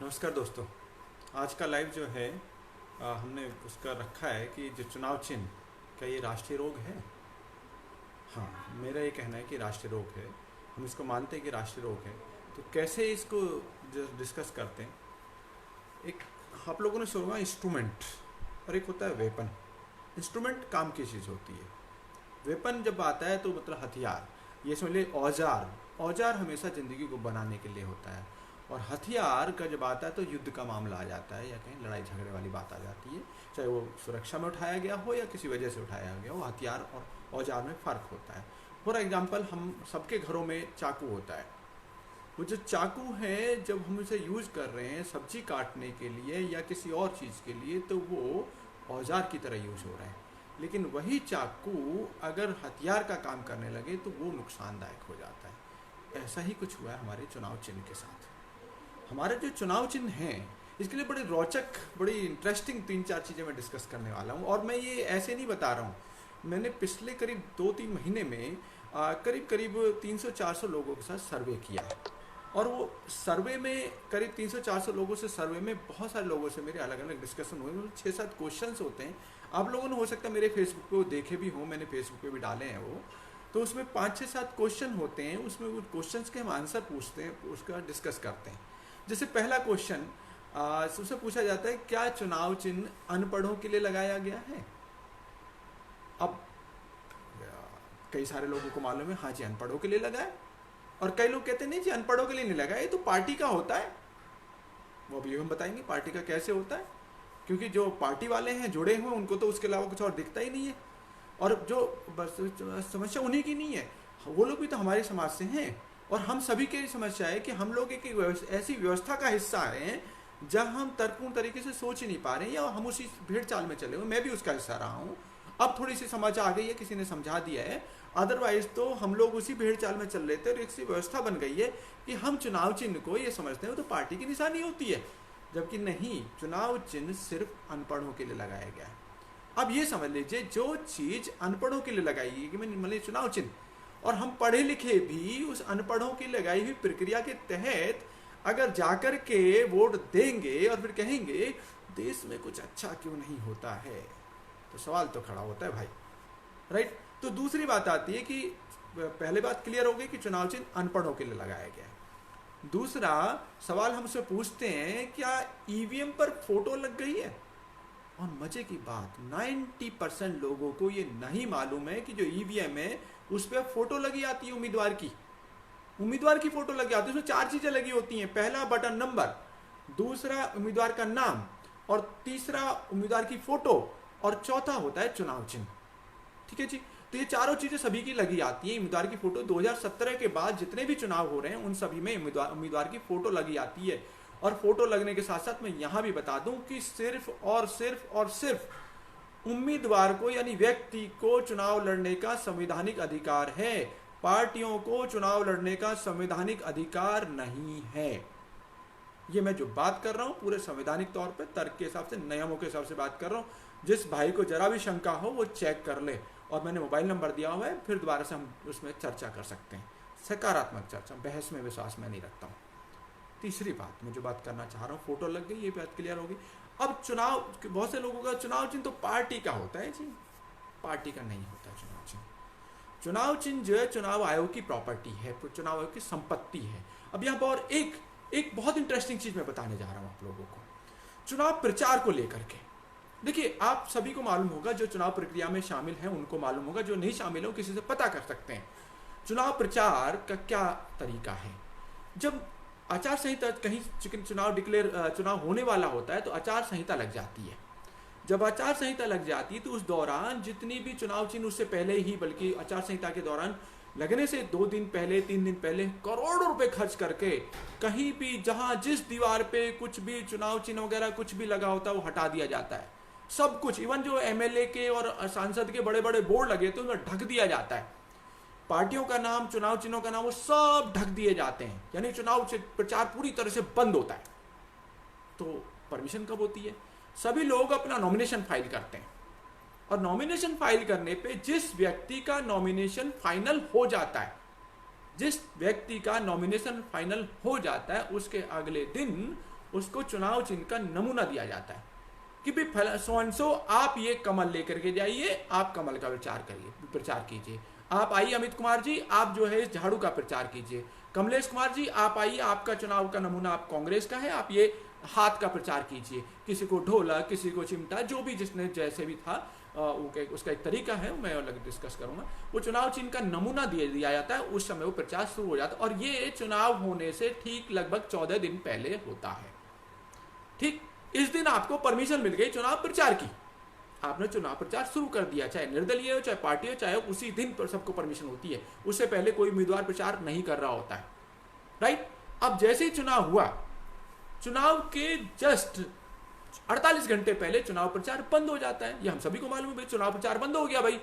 नमस्कार दोस्तों। आज का लाइव जो है हमने उसका रखा है कि जो चुनाव चिन्ह, क्या ये राष्ट्रीय रोग है? हाँ, मेरा ये कहना है कि राष्ट्रीय रोग है। हम इसको मानते हैं कि राष्ट्रीय रोग है। तो कैसे इसको जो डिस्कस करते हैं, एक आप लोगों ने सुना होगा इंस्ट्रूमेंट और एक होता है वेपन। इंस्ट्रूमेंट काम की चीज़ होती है। वेपन जब आता है तो मतलब हथियार, ये समझ लीजिए औजार। औजार हमेशा ज़िंदगी को बनाने के लिए होता है। और हथियार का जब आता है तो युद्ध का मामला आ जाता है, या कहीं लड़ाई झगड़े वाली बात आ जाती है। चाहे वो सुरक्षा में उठाया गया हो या किसी वजह से उठाया गया हो, हथियार और औजार में फ़र्क होता है। फॉर एग्जाम्पल, हम सबके घरों में चाकू होता है। वो जो चाकू है, जब हम उसे यूज़ कर रहे हैं सब्जी काटने के लिए या किसी और चीज़ के लिए, तो वो औजार की तरह यूज़ हो रहा है। लेकिन वही चाकू अगर हथियार का काम करने लगे तो वो नुकसानदायक हो जाता है। ऐसा ही कुछ हुआ है हमारे चुनाव चिन्ह के साथ। हमारे जो चुनाव चिन्ह हैं, इसके लिए बड़े रोचक, बड़ी इंटरेस्टिंग 3-4 चीज़ें मैं डिस्कस करने वाला हूँ। और मैं ये ऐसे नहीं बता रहा हूँ। मैंने पिछले करीब 2-3 महीने में करीब करीब 300-400 लोगों के साथ सर्वे किया है। और वो सर्वे में करीब 300-400 लोगों से, सर्वे में बहुत सारे लोगों से मेरे अलग अलग डिस्कशन हुए। 6-7 क्वेश्चंस होते हैं। आप लोगों ने हो सकता है मेरे फेसबुक पे वो देखे भी हों, मैंने फेसबुक पे भी डाले हैं वो। तो उसमें 5-6-7 क्वेश्चन होते हैं। उसमें वो क्वेश्चंस के हम आंसर पूछते हैं, उसका डिस्कस करते हैं। जैसे पहला क्वेश्चन उससे पूछा जाता है, क्या चुनाव चिन्ह अनपढ़ों के लिए लगाया गया है? अब कई सारे लोगों को मालूम है, हाँ जी अनपढ़ों के लिए लगा है। और कई लोग कहते हैं नहीं जी अनपढ़ों के लिए नहीं लगा, ये तो पार्टी का होता है। वो अभी हम बताएंगे पार्टी का कैसे होता है, क्योंकि जो पार्टी वाले हैं जुड़े हुए, उनको तो उसके अलावा कुछ और दिखता ही नहीं है। और जो बस समस्या उन्हीं की नहीं है, वो लोग भी तो हमारे समाज से हैं। और हम सभी की समस्या है कि हम लोग एक ऐसी व्यवस्था का हिस्सा हैं जहाँ हम तर्कपूर्ण तरीके से सोच ही नहीं पा रहे हैं, या हम उसी भेड़ चाल में चले हुए। मैं भी उसका हिस्सा रहा हूँ। अब थोड़ी सी समझ आ गई है, किसी ने समझा दिया है। अदरवाइज तो हम लोग उसी भेड़ चाल में चल रहे थे, और एक सी व्यवस्था बन गई है कि हम चुनाव चिन्ह को ये समझते हैं तो पार्टी की निशानी होती है, जबकि नहीं, चुनाव चिन्ह सिर्फ अनपढ़ों के लिए लगाया गया है। अब ये समझ लीजिए, जो चीज़ अनपढ़ों के लिए लगाई गई, कि मैं चुनाव चिन्ह, और हम पढ़े लिखे भी उस अनपढ़ों की लगाई हुई प्रक्रिया के तहत अगर जाकर के वोट देंगे और फिर कहेंगे देश में कुछ अच्छा क्यों नहीं होता है, तो सवाल तो खड़ा होता है भाई। राइट। तो दूसरी बात आती है कि पहले बात क्लियर हो गई कि चुनाव चिन्ह अनपढ़ों के लिए लगाया गया है। दूसरा सवाल हमसे पूछते हैं, क्या ईवीएम पर फोटो लग गई है? और मजे की बात, 90% लोगों को ये नहीं मालूम है कि जो ईवीएम है उस पर फोटो लगी आती है उम्मीदवार की फोटो लगी आती है। उसमें 4 चीजें लगी होती हैं। पहला बटन नंबर, दूसरा उम्मीदवार का नाम, और तीसरा उम्मीदवार की फोटो, और चौथा होता है चुनाव चिन्ह। ठीक है जी। तो ये चारों चीजें सभी की लगी आती है। उम्मीदवार की फोटो 2017 के बाद जितने भी चुनाव हो रहे हैं उन सभी में उम्मीदवार की फोटो लगी आती है। और फोटो लगने के साथ साथ मैं यहां भी बता दूं कि सिर्फ और सिर्फ उम्मीदवार को, यानी व्यक्ति को चुनाव लड़ने का संवैधानिक अधिकार है। पार्टियों को चुनाव लड़ने का संवैधानिक अधिकार नहीं है। ये मैं जो बात कर रहा हूं पूरे संवैधानिक तौर पे, तर्क के हिसाब से, नियमों के हिसाब से बात कर रहा हूं। जिस भाई को जरा भी शंका हो वो चेक कर ले, और मैंने मोबाइल नंबर दिया हुआ है, फिर दोबारा से हम उसमें चर्चा कर सकते हैं। सकारात्मक चर्चा, बहस में विश्वास मैं नहीं रखता हूँ। तीसरी बात मैं जो बात करना चाह रहा हूँ, फोटो लग गई, ये बात क्लियर होगी। अब चुनाव, बहुत से लोगों का चुनाव चिन्ह तो पार्टी का होता है जी, पार्टी का नहीं होता चुनाव चिन्ह। चुनाव चिन्ह जो है चुनाव आयोग की प्रॉपर्टी है, चुनाव आयोग की संपत्ति है। अब यहाँ पर एक बहुत इंटरेस्टिंग चीज मैं बताने जा रहा हूँ आप लोगों को, चुनाव प्रचार को लेकर के। देखिए, आप सभी को मालूम होगा, जो चुनाव प्रक्रिया में शामिल हैं उनको मालूम होगा, जो नहीं शामिल हो किसी से पता कर सकते हैं चुनाव प्रचार का क्या तरीका है। जब आचार संहिता, कहीं चुनाव होने वाला होता है तो आचार संहिता लग जाती है। जब आचार संहिता लग जाती है तो उस दौरान जितनी भी चुनाव चिन्ह, उससे पहले ही, बल्कि आचार संहिता के दौरान लगने से 2 दिन पहले, 3 दिन पहले करोड़ों रुपए खर्च करके कहीं भी, जहां जिस दीवार पे कुछ भी चुनाव चिन्ह वगैरह कुछ भी लगा होता है वो हटा दिया जाता है। सब कुछ, इवन जो एमएलए के और सांसद के बड़े बड़े बोर्ड लगे थे उनमें ढक दिया जाता है। पार्टियों का नाम, चुनाव चिन्हों का नाम, वो सब ढक दिए जाते हैं, यानी चुनाव प्रचार पूरी तरह से बंद होता है। तो परमिशन कब होती है? सभी लोग अपना नॉमिनेशन फाइल करते हैं, और नॉमिनेशन फाइल करने पे जिस व्यक्ति का नॉमिनेशन फाइनल हो जाता है, उसके अगले दिन उसको चुनाव चिन्ह का नमूना दिया जाता है कि भाई सो एंड सो आप ये कमल लेकर के जाइए, आप कमल का प्रचार कीजिए। आप आइए अमित कुमार जी, आप जो है झाड़ू का प्रचार कीजिए। कमलेश कुमार जी आप आइए, आपका चुनाव का नमूना आप कांग्रेस का है, आप ये हाथ का प्रचार कीजिए। किसी को ढोलक, किसी को चिमटा, जो भी जिसने जैसे भी था उसका एक तरीका है, मैं अलग डिस्कस करूंगा। वो चुनाव चिन्ह का नमूना दिया जाता है, उस समय वो प्रचार शुरू हो जाता है। और ये चुनाव होने से ठीक लगभग 14 दिन पहले होता है। ठीक इस दिन आपको परमिशन मिल गई चुनाव प्रचार की, आपने चुनाव प्रचार शुरू कर दिया, चाहे निर्दलीय हो चाहे पार्टी हो, चाहे उसी दिन पर सबको परमिशन होती है। उससे पहले कोई उम्मीदवार प्रचार नहीं कर रहा होता है, राइट। अब जैसे ही चुनाव हुआ, चुनाव के जस्ट 48 घंटे पहले चुनाव प्रचार बंद हो जाता है। ये हम सभी को मालूम है, चुनाव प्रचार बंद हो गया भाई।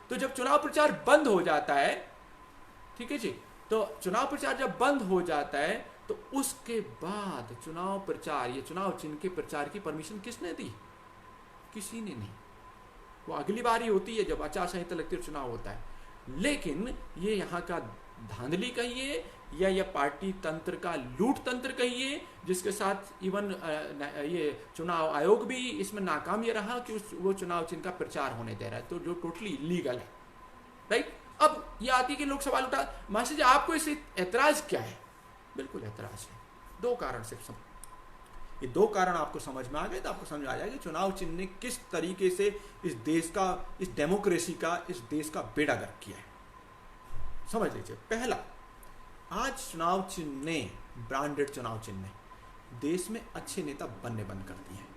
तो जब चुनाव प्रचार बंद हो जाता है, ठीक है जी, तो चुनाव प्रचार जब बंद हो जाता है तो उसके बाद चुनाव प्रचार, ये चुनाव चिन्ह के प्रचार की परमिशन किसने दी? किसी ने नहीं। वो अगली बार ही होती है जब आचार संहिता लगती है, चुनाव होता है। लेकिन ये यहाँ का धांधली कहिए या ये पार्टी तंत्र का लूट तंत्र कहिए, जिसके साथ इवन ये चुनाव आयोग भी इसमें नाकाम ये रहा कि वो चुनाव चिन्ह का प्रचार होने दे रहा है, तो जो टोटली इलीगल है, राइट। अब ये आती कि लोग सवाल उठा, मास्टर जी आपको इससे एतराज क्या है? बिल्कुल एतराज है, दो कारण से। ये दो कारण आपको समझ में आ गए तो आपको समझ आ जाएगा चुनाव चिन्ह ने किस तरीके से इस देश का, इस डेमोक्रेसी का, इस देश का बेड़ा गर्क किया है। समझ लीजिए, पहला, आज चुनाव चिन्ह ने, ब्रांडेड चुनाव चिन्ह ने देश में अच्छे नेता बनने बंद कर दिए हैं।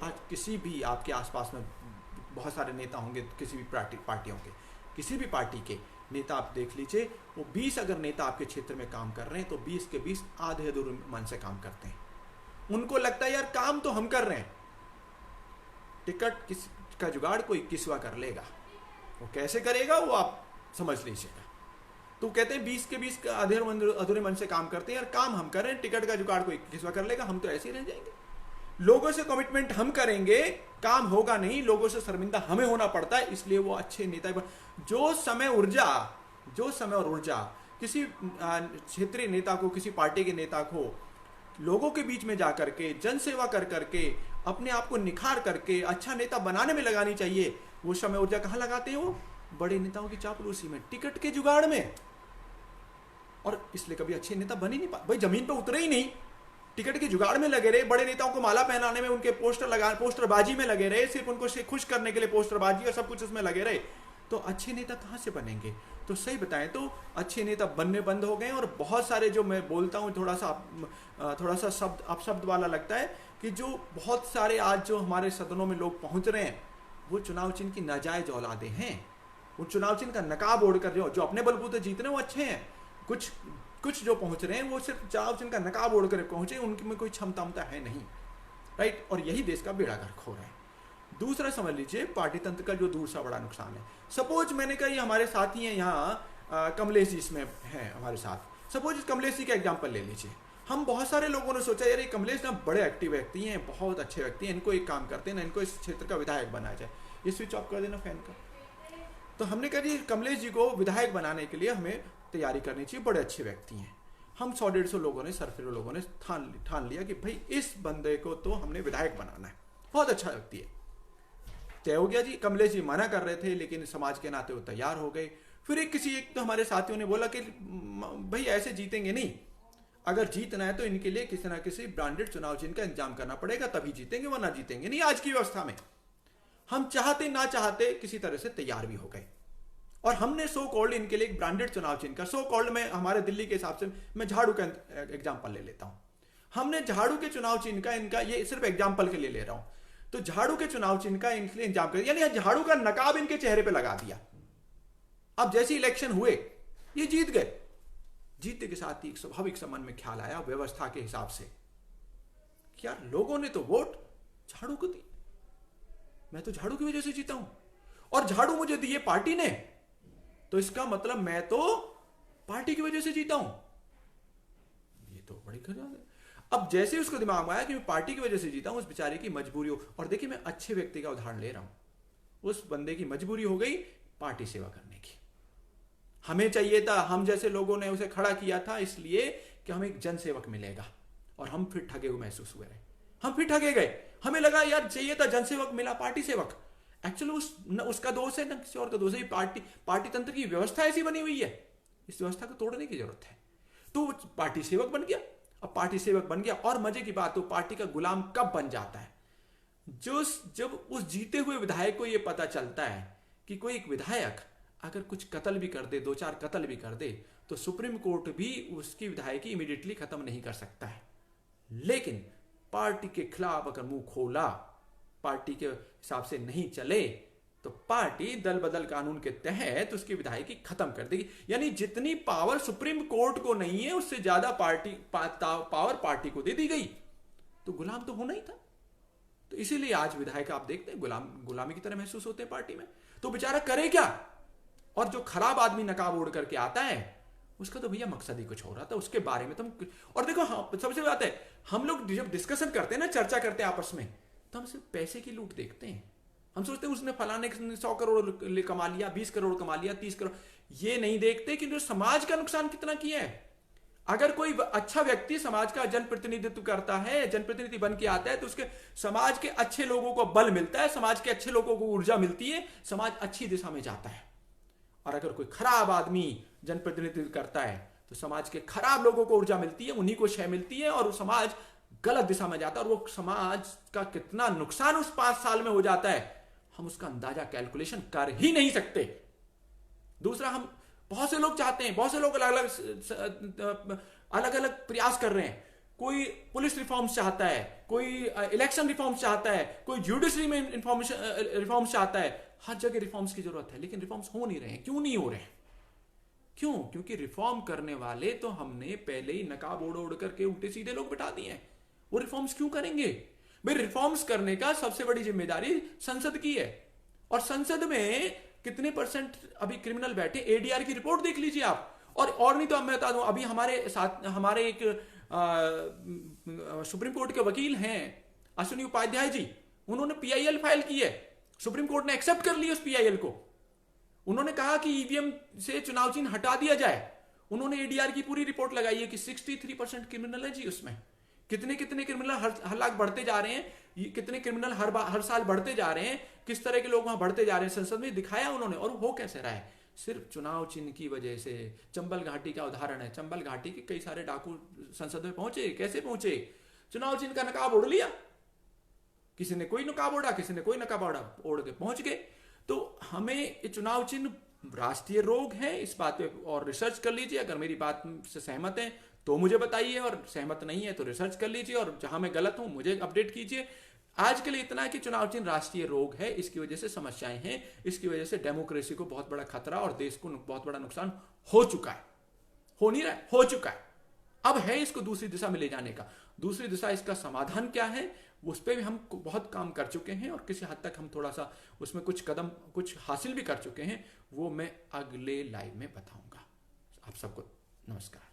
आज किसी भी आपके आसपास में बहुत सारे नेता होंगे, किसी भी पार्टियों के, किसी भी पार्टी के नेता आप देख लीजिए, वो 20 अगर नेता आपके क्षेत्र में काम कर रहे हैं तो 20 के 20 आधे अधूरे मन से काम करते हैं। उनको लगता है यार काम तो हम कर रहे हैं, टिकट किस का जुगाड़ कोई किसवा कर लेगा। वो कैसे करेगा वो आप समझ लीजिएगा। तो कहते हैं 20 के 20 अधूरे मन से काम करते हैं, यार काम हम कर रहे हैं, टिकट का जुगाड़ कोई किसवा कर लेगा, हम तो ऐसे ही रह जाएंगे। लोगों से कमिटमेंट हम करेंगे, काम होगा नहीं, लोगों से शर्मिंदा हमें होना पड़ता है, इसलिए वो अच्छे नेता। जो समय और ऊर्जा किसी क्षेत्रीय नेता को, किसी पार्टी के नेता को लोगों के बीच में जाकर के जन सेवा कर करके अपने आप को निखार करके अच्छा नेता बनाने में लगानी चाहिए, वो समय ऊर्जा कहाँ लगाते हैं? वो बड़े नेताओं की चापलूसी में, टिकट के जुगाड़ में। और इसलिए कभी अच्छे नेता बन ही नहीं पाते भाई, जमीन पे उतरे ही नहीं, टिकट के जुगाड़ में लगे रहे, बड़े नेताओं को माला पहनाने में, उनके पोस्टरबाजी में लगे रहे, सिर्फ उनको खुश करने के लिए पोस्टरबाजी और सब कुछ उसमें लगे रहे, तो अच्छे नेता कहां से बनेंगे? तो सही बताएं तो अच्छे नेता बनने बंद हो गए। और बहुत सारे, जो मैं बोलता हूं थोड़ा सा शब्द अपशब्द वाला लगता है, कि जो बहुत सारे आज जो हमारे सदनों में लोग पहुंच रहे हैं, वो चुनाव चिन्ह की नाजायज औलादे हैं। वो चुनाव चिन्ह का नकाब ओढ़कर जो अपने बलबूते जीत रहे हैं वो अच्छे हैं, कुछ जो पहुंच रहे हैं वो सिर्फ चुनाव चिन्ह का नकाब ओढ़कर पहुंचे, उनमें कोई क्षमता है नहीं, राइट। और यही देश का बेड़ा गर्क हो रहा है। दूसरा समझ लीजिए, पार्टी तंत्र का जो दूसरा बड़ा नुकसान है। सपोज मैंने कहा ये हमारे साथी हैं यहाँ, कमलेश जी इसमें हैं हमारे साथ। सपोज कमलेश जी का एग्जाम्पल ले लीजिए। हम बहुत सारे लोगों ने सोचा यार ये कमलेश ना बड़े एक्टिव व्यक्ति हैं, बहुत अच्छे व्यक्ति हैं, इनको एक काम करते हैं ना, इनको इस क्षेत्र का विधायक बनाया जाए। ये स्विच ऑफ कर देना फैन का। तो हमने कहा जी कमलेश जी को विधायक बनाने के लिए हमें तैयारी करनी चाहिए, बड़े अच्छे व्यक्ति हैं। हम 100-150 लोगों ने, सरफिरो लोगों ने ठान लिया कि भाई इस बंदे को तो हमने विधायक बनाना है, बहुत अच्छा व्यक्ति है। तय हो गया जी। कमलेश जी मना कर रहे थे, लेकिन समाज के नाते वो तैयार हो गए। फिर एक तो हमारे साथियों ने बोला कि भाई ऐसे जीतेंगे नहीं, अगर जीतना है तो इनके लिए किसी ना किसी ब्रांडेड चुनाव चिन्ह का इंतजाम करना पड़ेगा, तभी जीतेंगे, वरना जीतेंगे नहीं आज की व्यवस्था में। हम चाहते ना चाहते किसी तरह से तैयार भी हो गए, और हमने सो कॉल्ड इनके लिए एक ब्रांडेड चुनाव चिन्ह का, सो कॉल्ड में हमारे दिल्ली के हिसाब से मैं झाड़ू का एग्जाम्पल ले लेता हूं। हमने झाड़ू के चुनाव चिन्ह का, इनका ये सिर्फ एग्जाम्पल के लिए ले रहा हूं, तो झाड़ू के चुनाव चिन्ह का इनके लिए इंतजाम कर, यानी झाड़ू का नकाब इनके चेहरे पे लगा दिया। अब जैसे इलेक्शन हुए ये जीत गए, जीतने के साथ ही एक स्वाभाविक सा मन में ख्याल आया व्यवस्था के हिसाब से, क्या लोगों ने तो वोट झाड़ू को दी, मैं तो झाड़ू की वजह से जीता हूं, और झाड़ू मुझे दिए पार्टी ने, तो इसका मतलब मैं तो पार्टी की वजह से जीता हूं। ये तो बड़ी खराब है। अब जैसे उसको दिमाग में आया कि मैं पार्टी की वजह से जीता हूं, उस बेचारे की मजबूरी हो, और देखिए मैं अच्छे व्यक्ति का उदाहरण ले रहा हूं, उस बंदे की मजबूरी हो गई पार्टी सेवा करने की। हमें चाहिए था, हम जैसे लोगों ने उसे खड़ा किया था इसलिए कि हमें एक जन सेवक मिलेगा, और हम फिर ठगे हुए महसूस हुए रहे, हम फिर ठगे गए। हमें लगा यार चाहिए था जनसेवक, मिला पार्टी सेवक। एक्चुअली उसका दोष है, न किसी और का दोष है। पार्टी तंत्र की व्यवस्था ऐसी बनी हुई है, इस व्यवस्था को तोड़ने की जरूरत है। तो पार्टी सेवक बन गया। अब पार्टी सेवक बन गया और मजे की बात, तो पार्टी का गुलाम कब बन जाता है? जब उस जीते हुए विधायक को यह पता चलता है कि कोई एक विधायक अगर कुछ कत्ल भी कर दे, 2-4 कत्ल भी कर दे, तो सुप्रीम कोर्ट भी उसकी विधायकी इमीडिएटली खत्म नहीं कर सकता है। लेकिन पार्टी के खिलाफ अगर मुंह खोला, पार्टी के हिसाब से नहीं चले, तो पार्टी दल बदल कानून के तहत उसकी विधायकी खत्म कर देगी। यानी जितनी पावर सुप्रीम कोर्ट को नहीं है, उससे ज्यादा पावर पार्टी को दे दी गई। तो गुलाम तो होना ही था। तो इसीलिए आज विधायक आप देखते हैं गुलामी की तरह महसूस होते हैं पार्टी में। तो बेचारा करे क्या? और जो खराब आदमी नकाब ओढ़ करके आता है, उसका तो भैया मकसद ही कुछ हो रहा था, उसके बारे में तुम। और देखो, हाँ, सबसे बात है, हम लोग जब डिस्कशन करते हैं ना, चर्चा करते हैं आपस में, तो हम सिर्फ पैसे की लूट देखते हैं। हम सोचते हैं उसने फलाने 100 करोड़ कमा लिया, 20 करोड़ कमा लिया, 30 करोड़। ये नहीं देखते कि जो समाज का नुकसान कितना किया है। अगर कोई अच्छा व्यक्ति समाज का जनप्रतिनिधित्व करता है, जनप्रतिनिधि बन के आता है, तो उसके समाज के अच्छे लोगों को बल मिलता है, समाज के अच्छे लोगों को ऊर्जा मिलती है, समाज अच्छी दिशा में जाता है। और अगर कोई खराब आदमी जनप्रतिनिधित्व करता है, तो समाज के खराब लोगों को ऊर्जा मिलती है, उन्हीं को शय मिलती है, और समाज गलत दिशा में जाता है। और वो समाज का कितना नुकसान उस 5 साल में हो जाता है, हम उसका अंदाजा, कैलकुलेशन कर ही नहीं सकते। दूसरा, हम बहुत से लोग चाहते हैं, बहुत से लोग अलग अलग प्रयास कर रहे हैं। कोई पुलिस रिफॉर्म्स चाहता है, कोई इलेक्शन रिफॉर्म्स चाहता है, कोई जुडिशरी में रिफॉर्म्स चाहता है। हर जगह रिफॉर्म्स की जरूरत है, लेकिन रिफॉर्म्स हो नहीं रहे हैं। क्यों नहीं हो रहे हैं? क्यों? क्योंकि रिफॉर्म करने वाले तो हमने पहले ही नकाब ओढ़ ओढ़ करके उल्टे सीधे लोग बिठा दिए हैं। वो रिफॉर्म्स क्यों करेंगे भाई? रिफॉर्म्स करने का सबसे बड़ी जिम्मेदारी संसद की है। और संसद में कितने परसेंट अभी क्रिमिनल बैठे? एडीआर की रिपोर्ट देख लीजिए आप। और नहीं तो मैं बता दूं, अभी हमारे साथ हमारे एक सुप्रीम कोर्ट के वकील हैं अश्विनी उपाध्याय जी, उन्होंने पीआईएल फाइल की है। सुप्रीम कोर्ट ने एक्सेप्ट कर लिया उस पीआईएल को। उन्होंने कहा कि ईवीएम से चुनाव चिन्ह हटा दिया जाए। उन्होंने एडीआर की पूरी रिपोर्ट लगाई है कि 63% क्रिमिनल है जी उसमें। कितने क्रिमिनल हर लाख बढ़ते जा रहे हैं, कितने क्रिमिनल हर साल बढ़ते जा रहे हैं, किस तरह के लोग वहां बढ़ते जा रहे हैं, संसद में दिखाया उन्होंने। और हो कैसे रहा है? सिर्फ चुनाव चिन्ह की वजह से। चंबल घाटी का उदाहरण है। चंबल घाटी के कई सारे डाकू संसद में पहुंचे। कैसे पहुंचे? चुनाव चिन्ह का नकाब ओढ़ लिया। किसी ने कोई नकाब ओढ़ा, किसी ने कोई नकाब ओढ़ के पहुंच गए। तो हमें चुनाव चिन्ह राष्ट्रीय रोग है, इस बात पे और रिसर्च कर लीजिए। अगर मेरी बात से सहमत है तो मुझे बताइए, और सहमत नहीं है तो रिसर्च कर लीजिए, और जहां मैं गलत हूं मुझे अपडेट कीजिए। आज के लिए इतना है कि चुनाव चिन्ह राष्ट्रीय रोग है, इसकी वजह से समस्याएं हैं, इसकी वजह से डेमोक्रेसी को बहुत बड़ा खतरा और देश को बहुत बड़ा नुकसान हो चुका है। हो नहीं रहा है, हो चुका है। अब है इसको दूसरी दिशा में ले जाने का। दूसरी दिशा, इसका समाधान क्या है, उस पर भी हम बहुत काम कर चुके हैं, और किसी हद तक हम थोड़ा सा उसमें कुछ हासिल भी कर चुके हैं। वो मैं अगले लाइव में बताऊंगा। आप सबको नमस्कार।